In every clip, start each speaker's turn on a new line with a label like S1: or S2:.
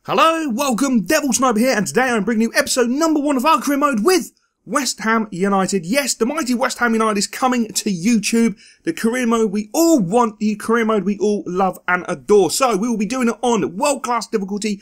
S1: Hello, welcome, Devil Sniper here, and today I'm bringing you episode number 1 of our career mode with West Ham United. Yes, the mighty West Ham United is coming to YouTube. The career mode we all want, the career mode we all love and adore. So we will be doing it on world-class difficulty,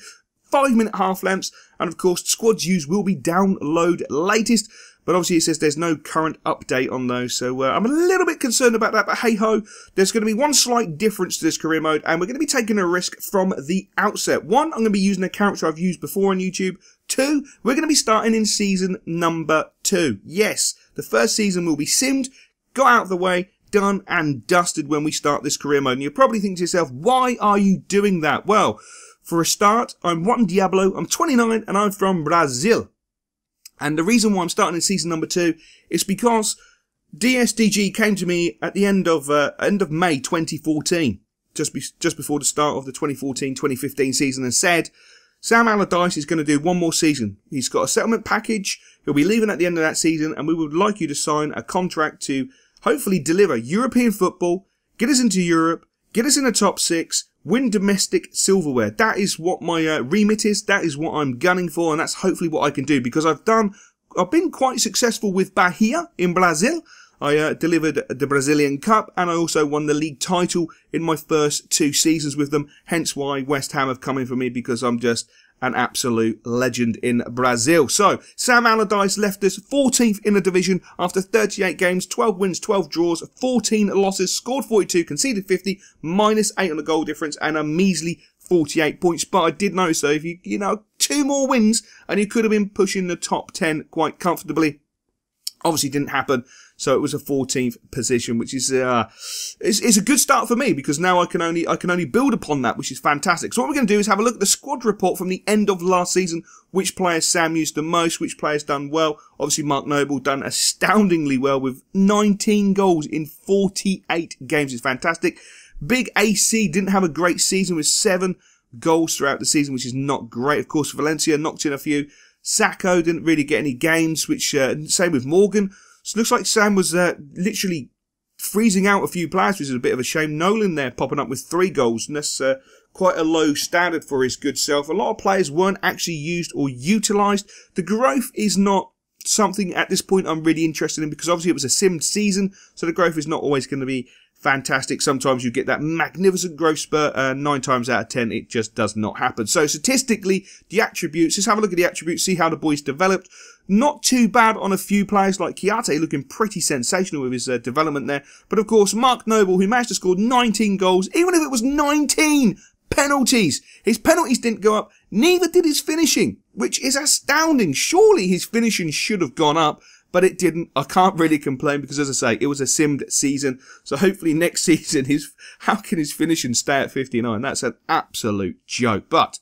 S1: 5-minute half lengths, and of course squads used will be download latest. But obviously it says there's no current update on those, so I'm a little bit concerned about that. But hey-ho, there's going to be one slight difference to this career mode, and we're going to be taking a risk from the outset. 1, I'm going to be using a character I've used before on YouTube. 2, we're going to be starting in season number 2. Yes, the first season will be simmed, got out of the way, done and dusted when we start this career mode. And you're probably thinking to yourself, why are you doing that? Well, for a start, I'm Juan Diablo, I'm 29, and I'm from Brazil. And the reason why I'm starting in season number 2 is because DSDG came to me at the end of May 2014, just before the start of the 2014-2015 season, and said, Sam Allardyce is going to do one more season. He's got a settlement package. He'll be leaving at the end of that season, and we would like you to sign a contract to hopefully deliver European football, get us into Europe, get us in the top 6, win domestic silverware. That is what my remit is. That is what I'm gunning for, and that's hopefully what I can do, because I've been quite successful with Bahia in Brazil. I delivered the Brazilian Cup, and I also won the league title in my first 2 seasons with them. Hence why West Ham have come in for me, because I'm just an absolute legend in Brazil. So, Sam Allardyce left us 14th in the division after 38 games, 12 wins, 12 draws, 14 losses, scored 42, conceded 50, -8 on the goal difference, and a measly 48 points. But I did notice, though, if you know, 2 more wins, and you could have been pushing the top 10 quite comfortably. Obviously didn't happen, so it was a 14th position, which is it's a good start for me, because now I can only build upon that, which is fantastic. So what we're going to do is have a look at the squad report from the end of last season. Which players Sam used the most, which players done well. Obviously Mark Noble done astoundingly well with 19 goals in 48 games. It's fantastic. Big AC didn't have a great season with 7 goals throughout the season, which is not great. Of course, Valencia knocked in a few. Sacco didn't really get any games, which same with Morgan. So it looks like Sam was literally freezing out a few players, which is a bit of a shame. Nolan there popping up with 3 goals, and that's quite a low standard for his good self. A lot of players weren't actually used or utilised. The growth is not something at this point I'm really interested in, because obviously it was a simmed season, so the growth is not always going to be fantastic. Sometimes you get that magnificent growth spurt, 9 times out of 10 it just does not happen. So statistically, the attributes, let's have a look at the attributes, see how the boys developed. Not too bad on a few players, like Kiate looking pretty sensational with his development there. But of course, Mark Noble, who managed to score 19 goals, even if it was 19 penalties. His penalties didn't go up, neither did his finishing, which is astounding. Surely his finishing should have gone up, but it didn't. I can't really complain, because, as I say, it was a simmed season. So hopefully next season, how can his finishing stay at 59? That's an absolute joke. But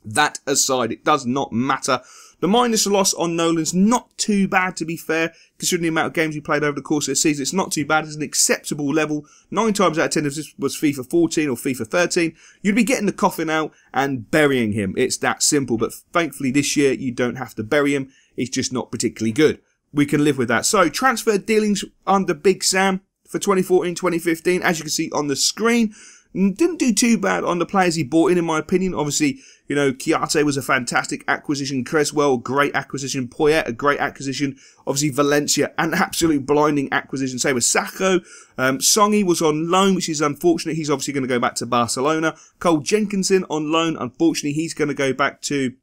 S1: that aside, it does not matter. The minus loss on Nolan's not too bad, to be fair, considering the amount of games he played over the course of the season. It's not too bad. It's an acceptable level. 9 times out of 10, if this was FIFA 14 or FIFA 13, you'd be getting the coffin out and burying him. It's that simple. But thankfully this year, you don't have to bury him. He's just not particularly good. We can live with that. So, transfer dealings under Big Sam for 2014-2015, as you can see on the screen. Didn't do too bad on the players he bought in my opinion. Obviously, you know, Kiate was a fantastic acquisition. Creswell, great acquisition. Poyet, a great acquisition. Obviously, Valencia, an absolute blinding acquisition. Same with Sacco. Songy was on loan, which is unfortunate. He's obviously going to go back to Barcelona. Cole Jenkinson on loan. Unfortunately, he's going to go back to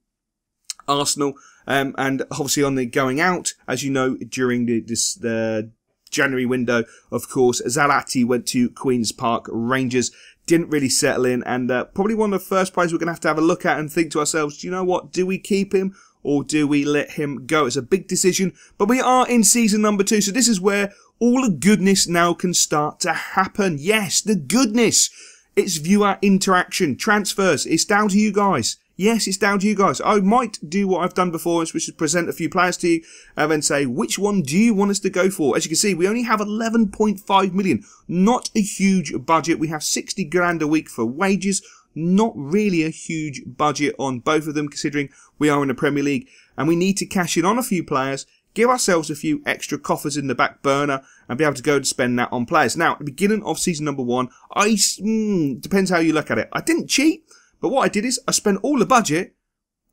S1: Arsenal. And obviously on the going out, as you know, during the January window, of course, Zarate went to Queen's Park Rangers, didn't really settle in, and probably one of the first players we're going to have a look at and think to ourselves, do you know what, do we keep him or do we let him go? It's a big decision, but we are in season number 2, so this is where all the goodness now can start to happen. Yes, the goodness. It's viewer interaction, transfers, it's down to you guys. Yes, it's down to you guys. I might do what I've done before, which is present a few players to you and then say, which one do you want us to go for? As you can see, we only have 11.5 million. Not a huge budget. We have 60 grand a week for wages. Not really a huge budget on both of them, considering we are in the Premier League. And we need to cash in on a few players, give ourselves a few extra coffers in the back burner, and be able to go and spend that on players. Now, at the beginning of season number 1, depends how you look at it. I didn't cheat. But what I did is I spent all the budget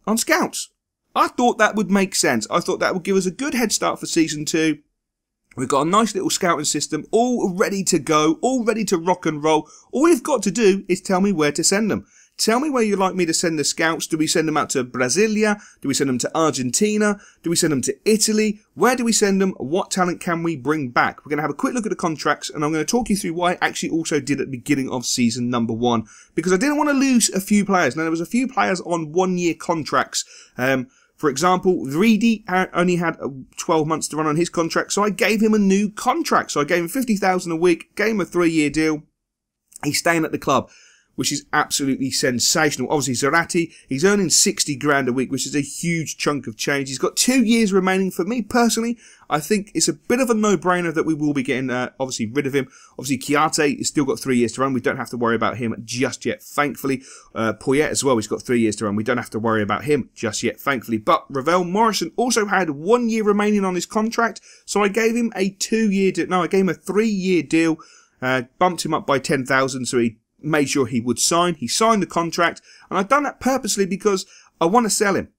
S1: on scouts. I thought that would make sense. I thought that would give us a good head start for Season 2. We've got a nice little scouting system, all ready to go, all ready to rock and roll. All you've got to do is tell me where to send them. Tell me where you'd like me to send the scouts. Do we send them out to Brasilia? Do we send them to Argentina? Do we send them to Italy? Where do we send them? What talent can we bring back? We're going to have a quick look at the contracts, and I'm going to talk you through what I actually also did at the beginning of season number 1, because I didn't want to lose a few players. Now, there was a few players on 1-year contracts. For example, Reedy only had 12 months to run on his contract, so I gave him a new contract. So I gave him $50,000 a week, gave him a 3-year deal. He's staying at the club, which is absolutely sensational. Obviously, Zarate, he's earning 60 grand a week, which is a huge chunk of change. He's got 2 years remaining. For me personally, I think it's a bit of a no-brainer that we will be getting, obviously, rid of him. Obviously, Chiarte has still got 3 years to run. We don't have to worry about him just yet, thankfully. Poyet as well, he's got 3 years to run. We don't have to worry about him just yet, thankfully. But Ravel Morrison also had 1 year remaining on his contract, so I gave him a 2-year deal. No, I gave him a 3-year deal, bumped him up by 10,000, so he made sure he would sign. He signed the contract, and I've done that purposely because I want to sell him.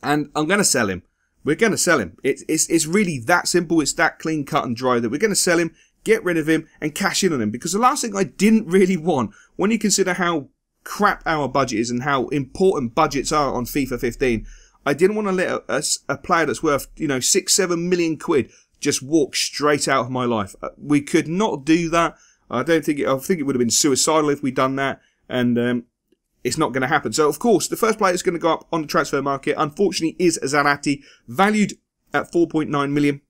S1: And I'm going to sell him. We're going to sell him. It's really that simple. It's that clean, cut and dry that we're going to sell him, get rid of him, and cash in on him. Because the last thing I didn't really want, when you consider how crap our budget is and how important budgets are on FIFA 15, I didn't want to let a player that's worth, 6-7 million quid just walk straight out of my life. We could not do that. I think it would have been suicidal if we'd done that, and it's not going to happen. So, of course, the first player that's going to go up on the transfer market, unfortunately, is Zarate, valued at 4.9 million.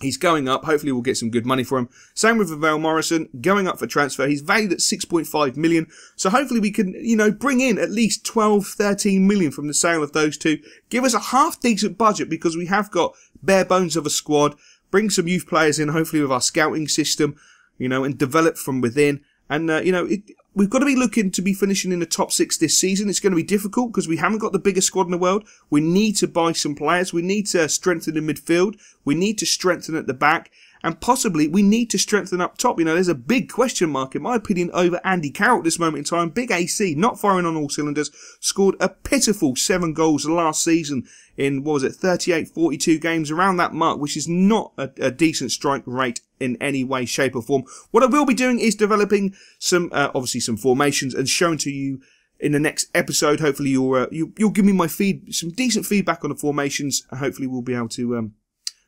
S1: He's going up. Hopefully, we'll get some good money for him. Same with Ravel Morrison, going up for transfer. He's valued at 6.5 million. So, hopefully, we can, bring in at least 12, 13 million from the sale of those two. Give us a half-decent budget because we have got bare bones of a squad. Bring some youth players in, hopefully, with our scouting system. And develop from within. And, we've got to be looking to be finishing in the top 6 this season. It's going to be difficult because we haven't got the biggest squad in the world. We need to buy some players. We need to strengthen the midfield. We need to strengthen at the back. And possibly we need to strengthen up top. There's a big question mark, in my opinion, over Andy Carroll at this moment in time. Big AC, not firing on all cylinders. Scored a pitiful 7 goals last season in, 38, 42 games, around that mark, which is not a decent strike rate in any way, shape or form. What I will be doing is developing some, obviously some formations and showing to you in the next episode. Hopefully you'll give me some decent feedback on the formations. Hopefully we'll be able to,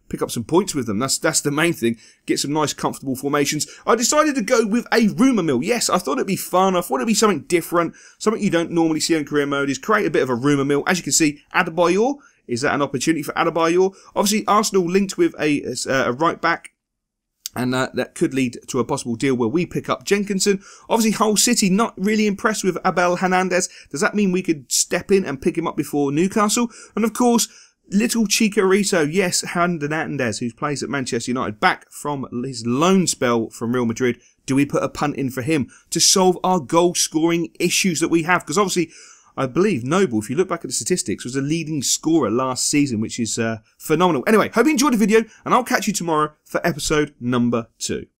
S1: pick up some points with them. That's the main thing. Get some nice, comfortable formations. I decided to go with a rumour mill. Yes, I thought it'd be fun. I thought it'd be something different. Something you don't normally see on career mode is create a bit of a rumour mill. As you can see, Adebayor. Is that an opportunity for Adebayor? Obviously, Arsenal linked with a right back. And that could lead to a possible deal where we pick up Jenkinson. Obviously, Hull City not really impressed with Abel Hernandez. Does that mean we could step in and pick him up before Newcastle? And of course, little Chicharito, yes, Hernandez, who plays at Manchester United, back from his loan spell from Real Madrid. Do we put a punt in for him to solve our goal-scoring issues that we have? Because obviously, I believe Noble, if you look back at the statistics, was a leading scorer last season, which is phenomenal. Anyway, hope you enjoyed the video, and I'll catch you tomorrow for episode number 2.